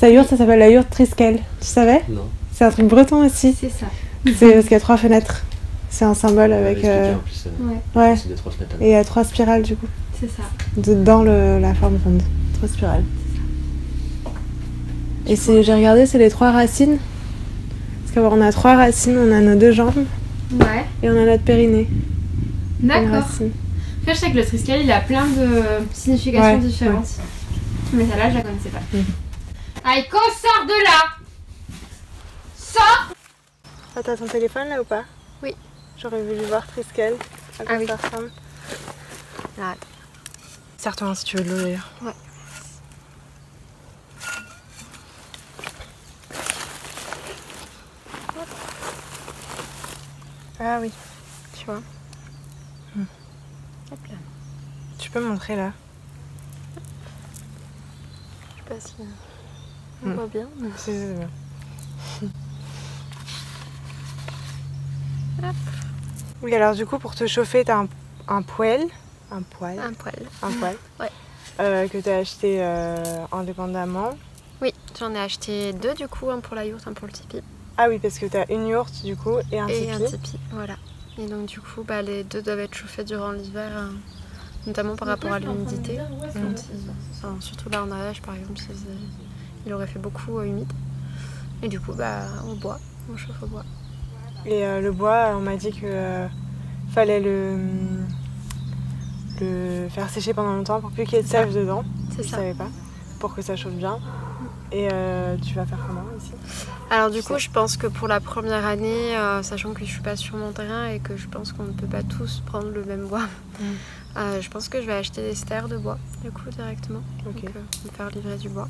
Sa yourte, ça s'appelle la yourte Triskel. Tu savais? Non. C'est un truc breton aussi. C'est ça. C'est parce qu'il y a 3 fenêtres. C'est un symbole avec... En plus, ouais. c'est des 3 fenêtres. Et il y a 3 spirales du coup. C'est ça. Dans la forme ronde. 3 spirales. Et j'ai regardé, c'est les 3 racines. Parce qu'on a 3 racines, on a nos 2 jambes. Ouais. Et on a notre périnée. D'accord. Après, je sais que le Triskel, il a plein de significations différentes. Ouais. Mais celle-là, je la connaissais pas. Aïko, sors de là! Sors! Ah, t'as ton téléphone là ou pas? Oui. J'aurais voulu voir Triskel. À quoi ça ressemble. Ah, attends. Serre-toi si tu veux de l'eau d'ailleurs. Ouais. Ah oui. Tu vois. Hop là. Tu peux montrer là? Je sais pas si on voit bien. C'est bien. Hop. Oui, alors du coup, pour te chauffer, t'as un poêle. Un poêle. Ouais. Que t'as acheté indépendamment. Oui, j'en ai acheté 2 du coup, un pour la yourte, un pour le tipi. Ah oui, parce que t'as une yourte du coup et un tipi. Et un tipi, voilà. Et donc du coup, les 2 doivent être chauffés durant l'hiver, notamment par rapport à l'humidité. Enfin, surtout là en Ariège par exemple, il aurait fait beaucoup humide. Et du coup, on chauffe au bois. Et le bois, on m'a dit que fallait le faire sécher pendant longtemps pour plus qu'il y ait de sève dedans. C'est ça. Je savais pas. Pour que ça chauffe bien. Et tu vas faire comment ici? Alors du coup, je pense que pour la première année, sachant que je suis pas sur mon terrain et que je pense qu'on ne peut pas tous prendre le même bois, je pense que je vais acheter des stères de bois du coup directement. Okay. Donc me faire livrer du bois.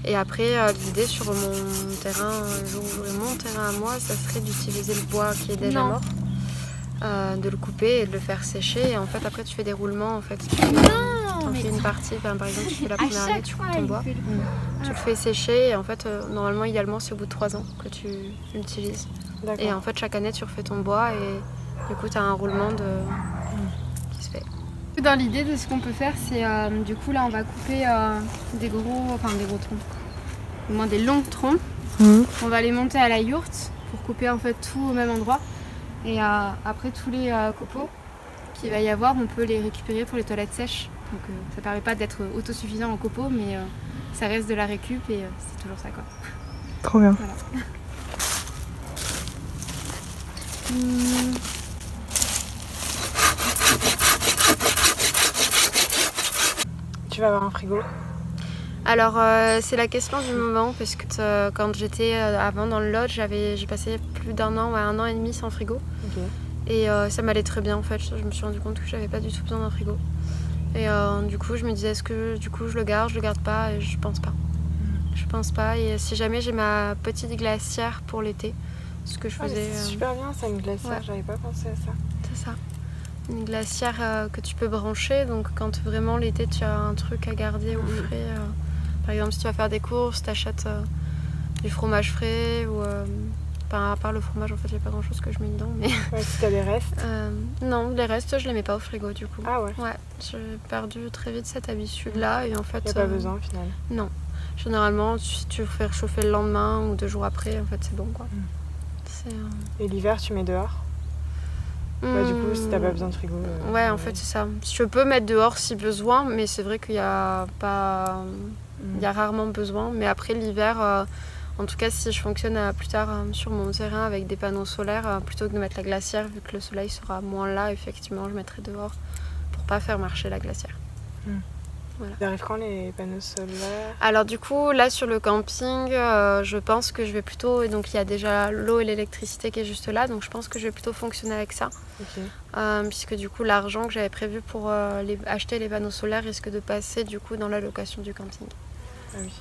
Et après, l'idée sur mon terrain, le jour où j'aurai mon terrain à moi, ça serait d'utiliser le bois qui est déjà mort, de le couper et de le faire sécher. Et en fait, après, tu fais des roulements. En fait, tu fais une partie. Par exemple, tu fais la première année, tu coupes ton bois, tu le fais sécher. Et en fait, normalement, idéalement, c'est au bout de 3 ans que tu l'utilises. Et en fait, chaque année, tu refais ton bois et du coup, tu as un roulement qui se fait. Dans l'idée de ce qu'on peut faire, c'est du coup là on va couper des gros troncs, au moins des longs troncs. On va les monter à la yourte pour couper en fait tout au même endroit. Et après tous les copeaux qu'il va y avoir, on peut les récupérer pour les toilettes sèches. Donc ça permet pas d'être autosuffisant en copeaux, mais ça reste de la récup et c'est toujours ça quoi. Trop bien. Voilà. Tu vas avoir un frigo? Alors c'est la question du moment parce que quand j'étais avant dans le lodge, j'ai passé plus d'1 an, 1 an et demi sans frigo. Et ça m'allait très bien en fait. Je me suis rendu compte que j'avais pas du tout besoin d'un frigo. Et du coup je me disais est-ce que du coup je le garde pas et je pense pas. Je pense pas et si jamais j'ai ma petite glacière pour l'été, ce que je faisais. C'est super bien ça, une glacière, j'avais pas pensé à ça. C'est ça. Une glacière que tu peux brancher, donc quand vraiment l'été tu as un truc à garder au frais, par exemple si tu vas faire des courses, tu achètes du fromage frais ou à part le fromage en fait j'ai pas grand chose que je mets dedans mais... Ouais, si t'as des restes? Non, les restes je les mets pas au frigo du coup. Ah ouais? Ouais, j'ai perdu très vite cette habitude là et en fait... Y'a pas besoin au final? Non, généralement si tu veux faire chauffer le lendemain ou 2 jours après en fait c'est bon quoi. Et l'hiver tu mets dehors? Bah, du coup, si t'as pas besoin de frigo. Ouais, en fait, c'est ça. Je peux mettre dehors si besoin, mais c'est vrai qu'il y a pas. Il y a rarement besoin. Mais après, l'hiver, en tout cas, si je fonctionne plus tard sur mon terrain avec des panneaux solaires, plutôt que de mettre la glacière, vu que le soleil sera moins là, effectivement, je mettrai dehors pour pas faire marcher la glacière. Voilà. Ils arrivent quand les panneaux solaires? Alors du coup là sur le camping je pense que je vais plutôt, et donc il y a déjà l'eau et l'électricité qui est juste là, donc je pense que je vais plutôt fonctionner avec ça. Puisque du coup l'argent que j'avais prévu pour acheter les panneaux solaires risque de passer du coup dans la location du camping.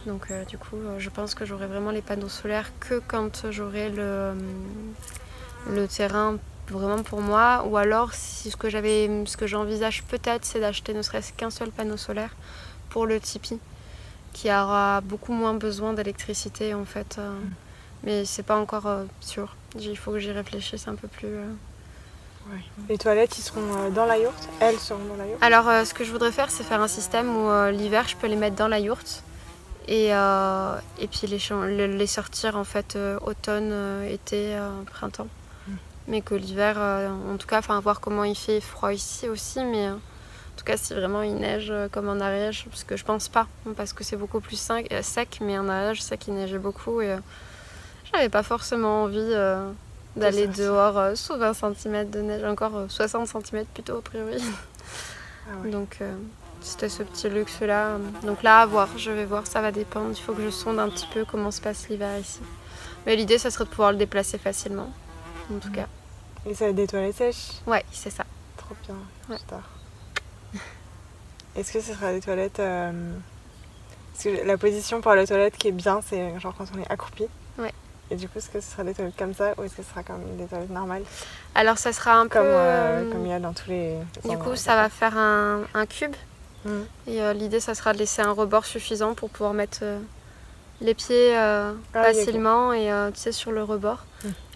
Donc du coup je pense que j'aurai vraiment les panneaux solaires que quand j'aurai le terrain vraiment pour moi, ou alors si ce que j'envisage peut-être c'est d'acheter ne serait-ce qu'un seul panneau solaire pour le tipi qui aura beaucoup moins besoin d'électricité en fait, mais c'est pas encore sûr, il faut que j'y réfléchisse un peu plus. Les toilettes ils seront dans la yourte? Elles seront dans la yourte? Alors ce que je voudrais faire c'est faire un système où l'hiver je peux les mettre dans la yourte Et puis les sortir en fait automne, été, printemps. Mais que l'hiver, en tout cas, voir comment il fait froid ici aussi, mais en tout cas si vraiment il neige comme en Ariège, parce que je pense pas, parce que c'est beaucoup plus sec, mais en Ariège je sais qu'il neigeait beaucoup et j'avais pas forcément envie d'aller dehors sous 20 cm de neige, encore 60 cm plutôt a priori. Ah ouais. Donc c'était ce petit luxe là. Donc là à voir, je vais voir, ça va dépendre, il faut que je sonde un petit peu comment se passe l'hiver ici. Mais l'idée ça serait de pouvoir le déplacer facilement, en tout cas. Et ça a des toilettes sèches? Ouais, c'est ça. Trop bien, j'adore. Est-ce que ce sera des toilettes... Parce que la position pour la toilette qui est bien, c'est genre quand on est accroupi. Ouais. Et du coup, est-ce que ce sera des toilettes comme ça ou est-ce que ce sera comme des toilettes normales? Alors ça sera un comme, peu... comme il y a dans tous les... Du coup, ça va faire un cube. Et l'idée, ça sera de laisser un rebord suffisant pour pouvoir mettre les pieds facilement et tu sais, sur le rebord.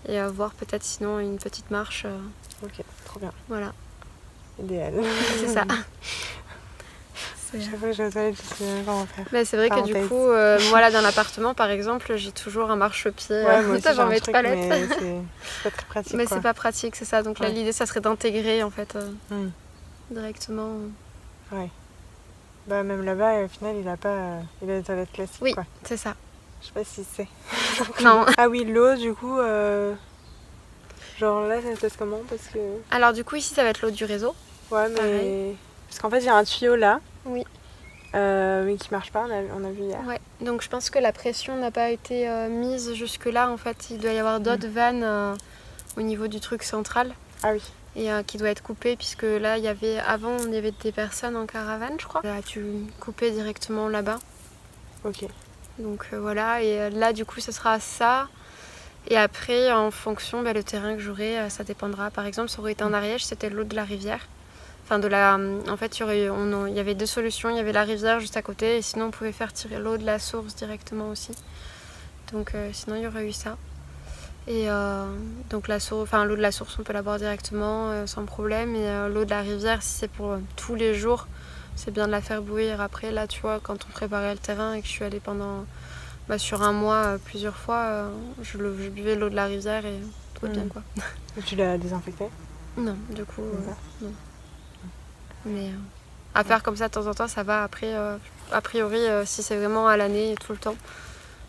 Et voir peut-être sinon une petite marche. Ok, trop bien. Voilà. Idéal. C'est ça. Chaque fois que je vais aux toilettes, je sais même pas en faire. C'est vrai que du coup, moi là dans l'appartement par exemple, j'ai toujours un marche-pied. Ouais, moi aussi, j'ai dans mes truc, toilettes. mais c'est pas très pratique. Mais c'est pas pratique, c'est ça. Donc là, l'idée, ça serait d'intégrer en fait directement. Ouais. Bah même là-bas, au final, il a des toilettes classiques. Oui, quoi. c'est ça. Je sais pas si c'est. Non. Ah oui, l'eau, du coup, genre là, ça se passe comment? Parce que... Alors du coup, ici, ça va être l'eau du réseau. Ouais, mais... Pareil. Parce qu'en fait, il y a un tuyau là. Oui. Mais qui marche pas, on a vu hier. Ouais, donc je pense que la pression n'a pas été mise jusque-là. En fait, il doit y avoir d'autres vannes au niveau du truc central. Ah oui. Et qui doit être coupé, puisque là, avant, il y avait des personnes en caravane, je crois. Là, tu coupais directement là-bas. Ok. Donc voilà, et là, du coup, ce sera ça. Et après, en fonction, le terrain que j'aurai, ça dépendra. Par exemple, ça aurait été en Ariège, c'était l'eau de la rivière. Enfin, en fait, il y avait deux solutions. Il y avait la rivière juste à côté, et sinon, on pouvait faire tirer l'eau de la source directement aussi. Donc, sinon, il y aurait eu ça. Et donc, l'eau de la source, on peut la boire directement sans problème. Et l'eau de la rivière, si c'est pour tous les jours, c'est bien de la faire bouillir. Après, là, tu vois, quand on préparait le terrain et que je suis allée sur un mois, plusieurs fois, je buvais l'eau de la rivière et tout bien, quoi. Et tu l'as désinfectée? Non, du coup, non. Mais à faire comme ça de temps en temps, ça va. Après, a priori, si c'est vraiment à l'année et tout le temps,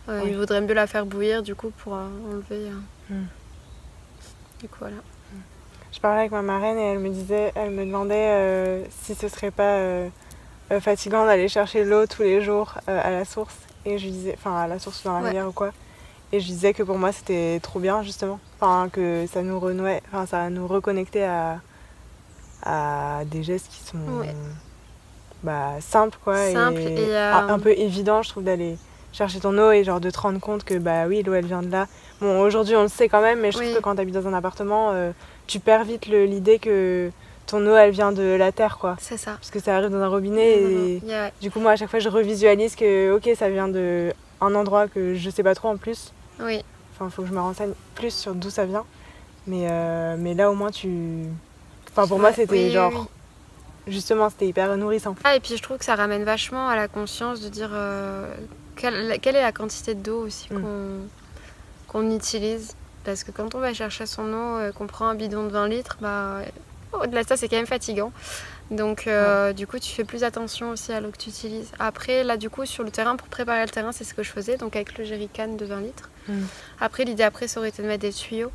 il vaudrait mieux la faire bouillir du coup pour enlever. Du coup, voilà. Je parlais avec ma marraine et elle me demandait si ce serait pas fatigant d'aller chercher l'eau tous les jours à la source. Et je lui disais, enfin à la source dans la rivière ou quoi. Et je disais que pour moi c'était trop bien justement. Enfin que ça nous renouait, enfin ça nous reconnectait à des gestes qui sont simples quoi. Et un peu évident je trouve d'aller chercher ton eau et genre de te rendre compte que bah oui l'eau elle vient de là. Bon aujourd'hui on le sait quand même mais je trouve que quand t'habites dans un appartement tu perds vite l'idée que ton eau elle vient de la terre quoi. C'est ça. Parce que ça arrive dans un robinet et du coup moi à chaque fois je revisualise que ok ça vient de un endroit que je sais pas trop en plus. Oui. Enfin faut que je me renseigne plus sur d'où ça vient. Mais là au moins tu... Enfin pour moi c'était justement c'était hyper nourrissant. Et puis je trouve que ça ramène vachement à la conscience de dire quelle est la quantité d'eau aussi qu'on utilise. Parce que quand on va chercher son eau, qu'on prend un bidon de 20 litres, au-delà de ça, c'est quand même fatigant. Donc, du coup, tu fais plus attention aussi à l'eau que tu utilises. Après, là, du coup, sur le terrain, pour préparer le terrain, c'est ce que je faisais, donc avec le jerrycan de 20 litres. Après, l'idée après, ça aurait été de mettre des tuyaux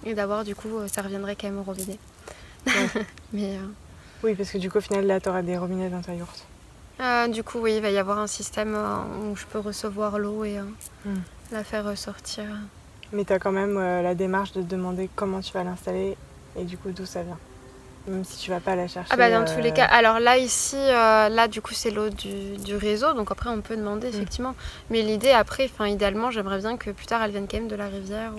et d'avoir, du coup, ça reviendrait quand même au robinet. Mais, oui, parce que du coup, au final, là, tu auras des robinets dans ta yourte. Du coup, oui, il va y avoir un système où je peux recevoir l'eau et la faire ressortir. Mais tu as quand même la démarche de te demander comment tu vas l'installer et du coup d'où ça vient. Même si tu vas pas la chercher. Dans tous les cas. Alors là, ici, là du coup c'est l'eau du réseau. Donc après on peut demander effectivement. Mais l'idée après, idéalement j'aimerais bien que plus tard elle vienne quand même de la rivière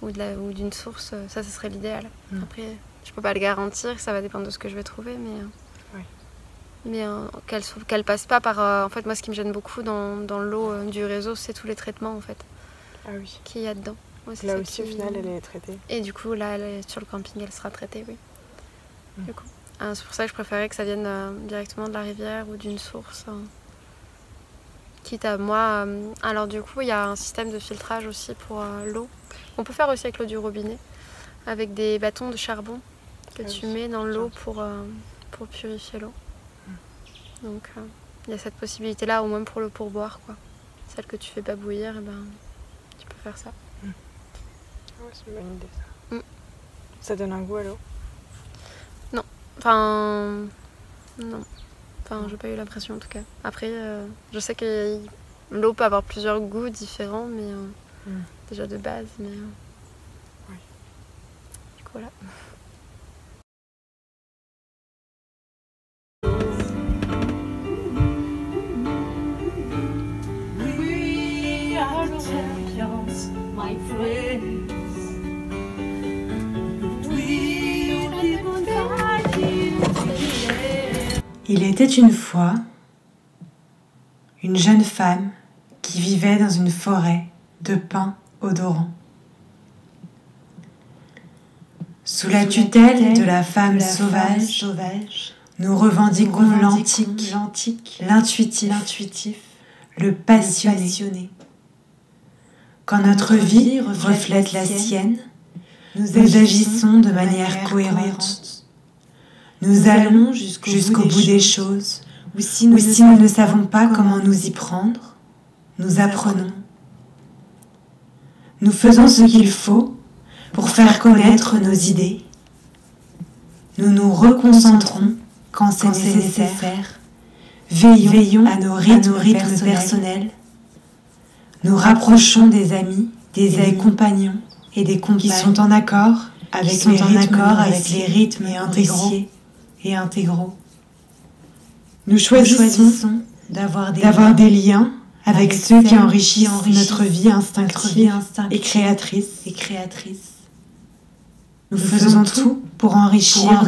ou d'une source. Ça serait l'idéal. Après je peux pas le garantir, ça va dépendre de ce que je vais trouver. Mais qu'elle passe pas par... en fait moi ce qui me gêne beaucoup dans l'eau du réseau c'est tous les traitements en fait. Ah oui. Qu'il y a dedans. Ouais, là aussi, au final, elle est traitée. Et du coup, là, sur le camping, elle sera traitée, oui. Du coup. C'est pour ça que je préférais que ça vienne directement de la rivière ou d'une source. Quitte à moi... alors du coup, il y a un système de filtrage aussi pour l'eau. On peut faire aussi avec l'eau du robinet, avec des bâtons de charbon que tu mets dans l'eau pour purifier l'eau. Donc il y a cette possibilité-là, au moins pour le pourboire, quoi. Celle que tu fais pas bouillir, et ben, tu peux faire ça. Ouais, c'est une bonne idée ça. Ça donne un goût à l'eau? Non. Enfin... non. Enfin, j'ai pas eu l'impression en tout cas. Après, je sais que l'eau peut avoir plusieurs goûts différents, mais déjà de base, mais... oui. Du coup, voilà. Il était une fois une jeune femme qui vivait dans une forêt de pins odorants. Sous la tutelle de la femme sauvage, nous revendiquons l'antique, l'intuitif, le passionné. Quand notre vie reflète la sienne, nous agissons de manière cohérente. Nous allons jusqu'au bout des choses, ou si nous ne savons pas comment nous y prendre, nous apprenons. Nous faisons ce qu'il faut pour faire connaître nos idées. Nous nous reconcentrons quand c'est nécessaire. Veillons à nos rythmes personnels. Nous rapprochons des amis, des compagnons et des compagnons qui sont en accord avec les rythmes et intégraux. Nous choisissons d'avoir des liens avec ceux qui enrichissent notre vie instinctive et créatrice. Nous faisons tout pour enrichir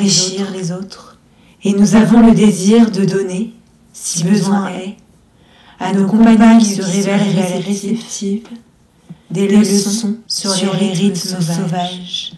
les autres. Et nous avons le désir de donner, si besoin est, à nos compagnes qui se révèlent réceptives, des leçons sur les rythmes sauvages.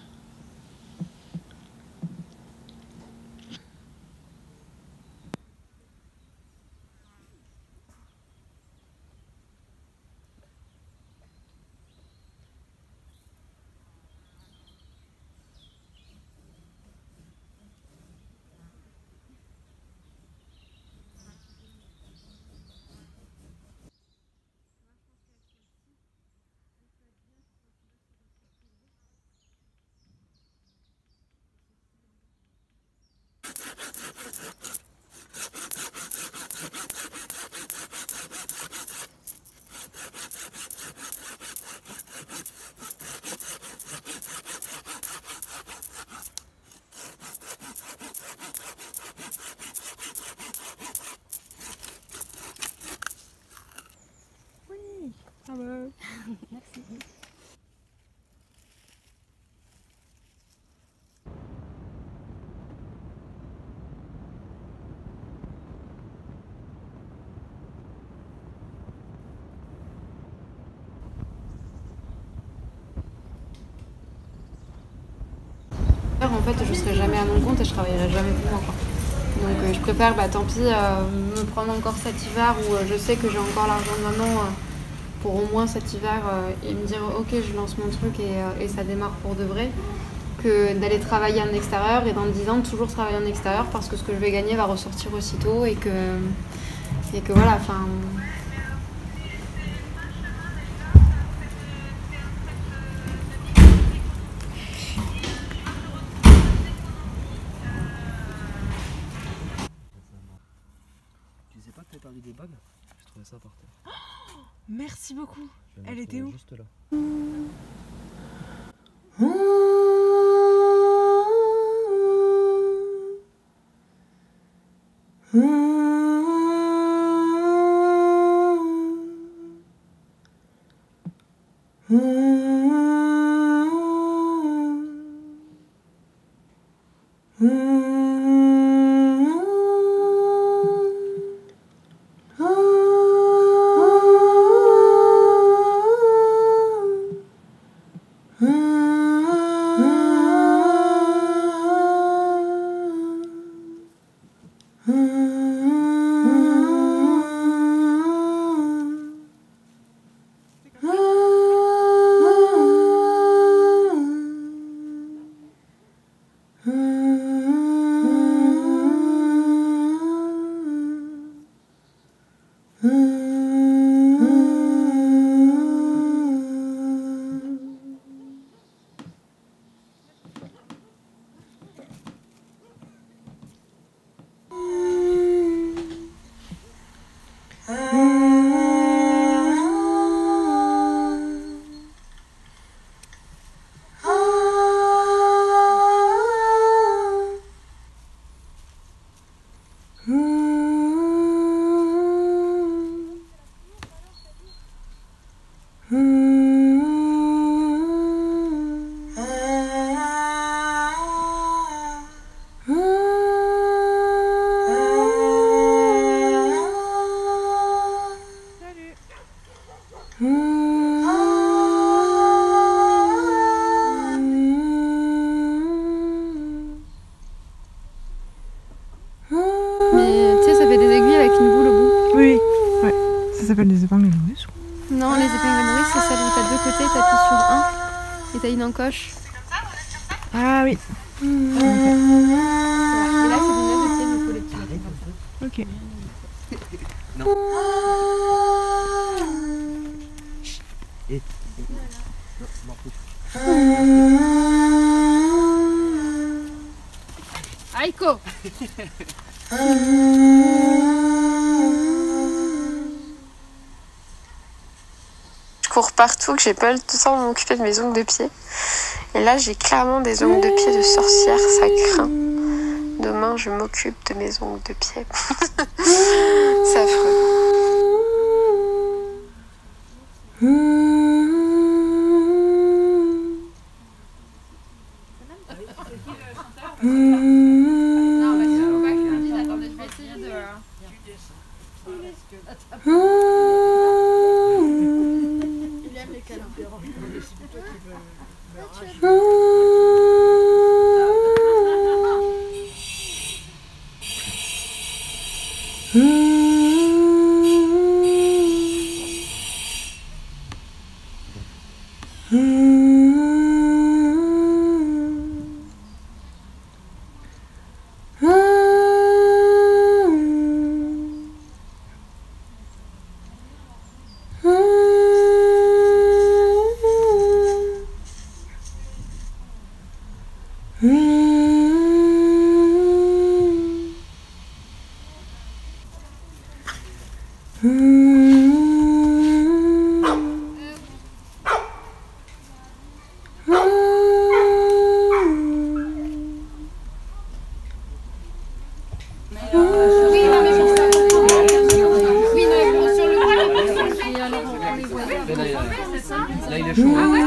Merci. En fait, je serai jamais à mon compte et je travaillerai jamais pour moi, quoi. Donc je préfère, tant pis, me prendre encore cet hiver où je sais que j'ai encore l'argent de maman pour au moins cet hiver et me dire ok, je lance mon truc et ça démarre pour de vrai, que d'aller travailler en extérieur et dans 10 ans toujours travailler en extérieur parce que ce que je vais gagner va ressortir aussitôt et que voilà, enfin... Tu sais pas que t'as perdu des bagues? J'ai trouvé ça par terre. Merci beaucoup. Elle était où? Juste là. Ça s'appelle des épingles à nourrice. Non, les épingles à nourrice, c'est celle où t'as deux côtés, t'appuies sur un et t'as une encoche. Ah oui. Voilà. Et là, c'est des nœuds de pied, il faut les tirer. Ok. Non. Et. Aïko. Je cours partout, que j'ai pas le temps de m'occuper de mes ongles de pied. Et là, j'ai clairement des ongles de pied de sorcière, ça craint. Demain, je m'occupe de mes ongles de pied. C'est affreux. Là, il est chaud. Ah ouais.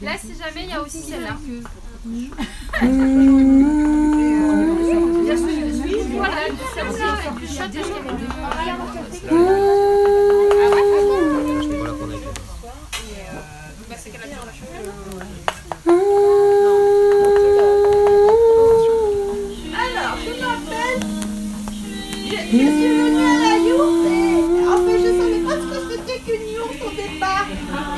Là, si jamais, il y a aussi celle-là. Voilà, celle-là et du shot. C'est qu'elle a bien la Alors, je m'appelle. Je suis venue à la yourte et en fait je savais pas ce que c'était qu'une yourte au départ.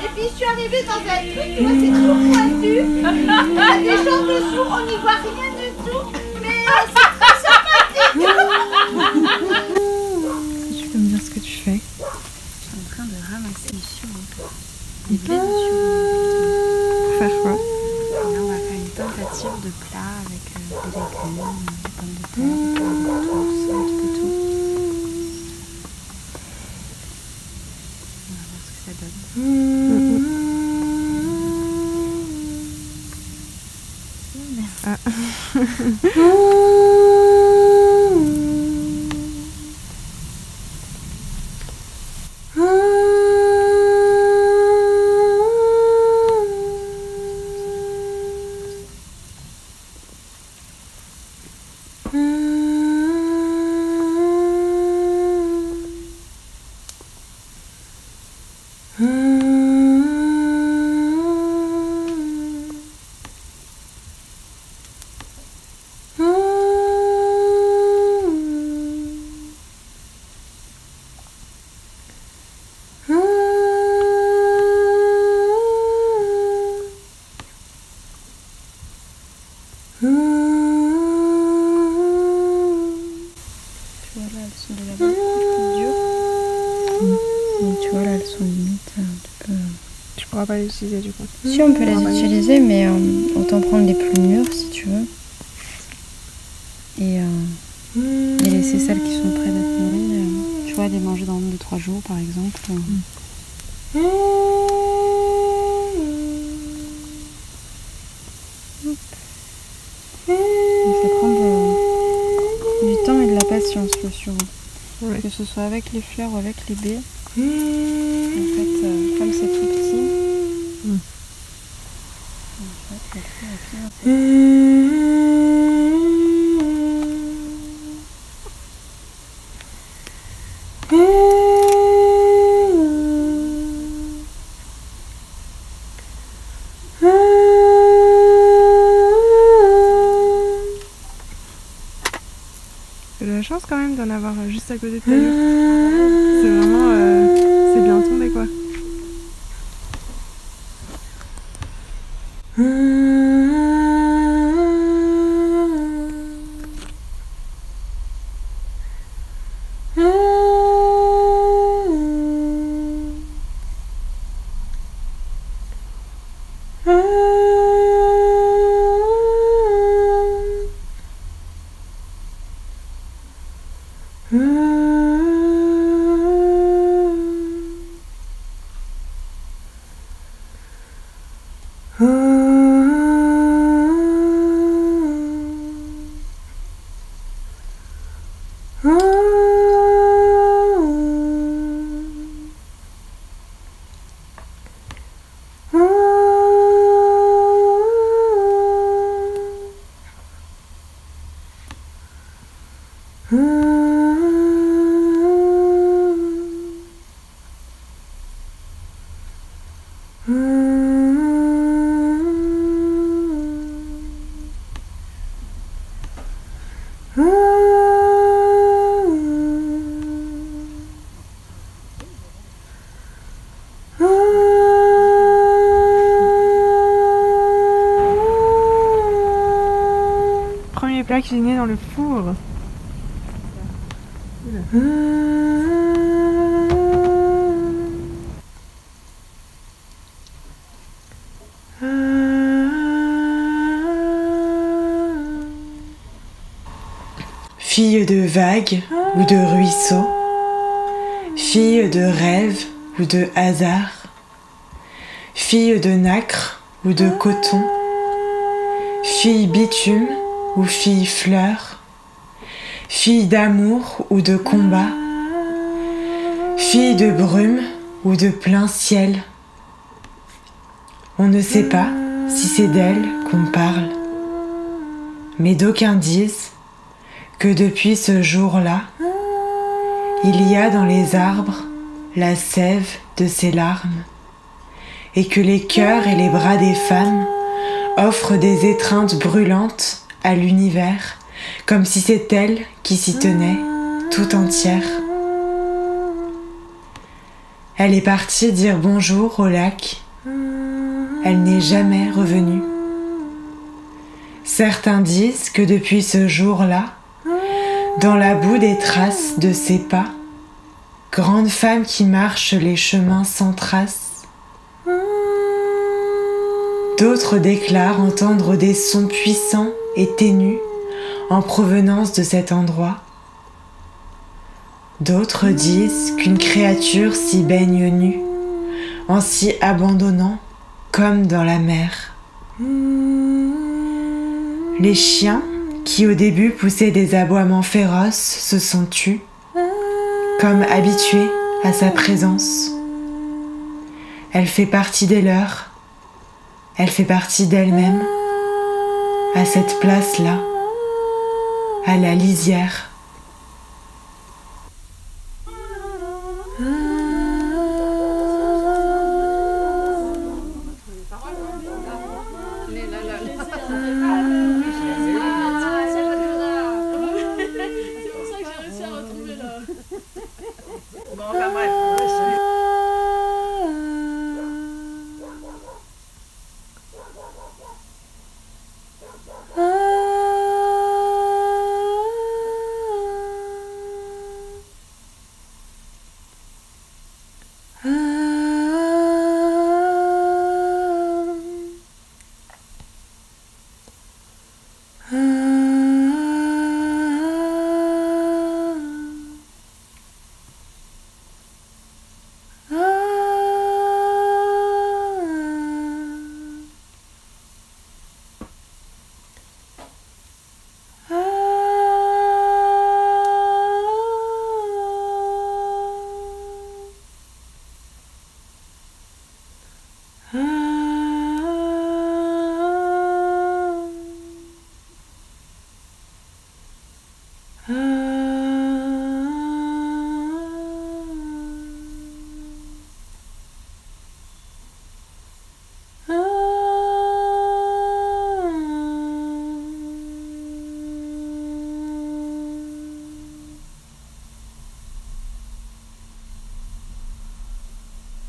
Et puis je suis arrivée dans un truc, tu vois, c'est tout pointu. Il y a des gens dessous, on n'y voit rien du tout. Mais c'est très sympathique. Tu peux me dire ce que tu fais? Je suis en train de ramasser les sureaux. Des blés de sureaux. Pour faire quoi? Et là, on va faire une tentative de plat avec des légumes, des pommes de terre, des tomates, un petit peu tout. On va voir ce que ça donne. Ah. Tu vois là, elles sont limite un peu... Tu pourras pas les utiliser du coup. Si, on peut les utiliser, mais autant prendre les plus mûres si tu veux. Et laisser celles qui sont prêtes d'être mûries. Tu vois, les manger dans 2-3 jours par exemple. Donc ça prend du temps et de la patience le sureau. Ouais. Que ce soit avec les fleurs ou avec les baies. En fait, comme c'est tout petit, en fait, le trou est plus important. J'ai de la chance quand même d'en avoir juste à côté de ta mur. C'est vraiment... c'est bien tombé quoi. Premier plat cuisiné dans le four. Fille de vagues ou de ruisseaux, fille de rêve ou de hasard, fille de nacre ou de coton, fille bitume ou fille fleur, fille d'amour ou de combat, fille de brume ou de plein ciel. On ne sait pas si c'est d'elle qu'on parle, mais d'aucuns disent que depuis ce jour-là, il y a dans les arbres la sève de ses larmes, et que les cœurs et les bras des femmes offrent des étreintes brûlantes à l'univers, comme si c'est elle qui s'y tenait tout entière. Elle est partie dire bonjour au lac. Elle n'est jamais revenue. Certains disent que depuis ce jour-là, dans la boue des traces de ses pas, grande femme qui marche les chemins sans traces, d'autres déclarent entendre des sons puissants et ténus en provenance de cet endroit. D'autres disent qu'une créature s'y baigne nue, en s'y abandonnant comme dans la mer. Les chiens, qui au début poussaient des aboiements féroces, se sont tus, comme habitués à sa présence. Elle fait partie des leurs, elle fait partie d'elle-même, à cette place-là, à la lisière.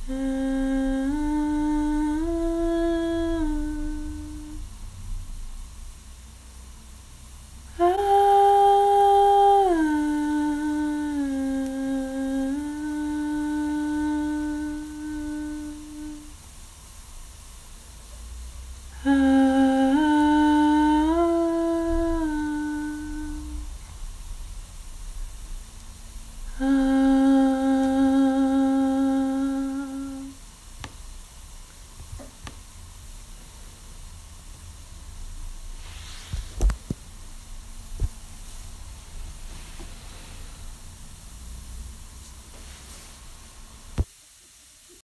Mm.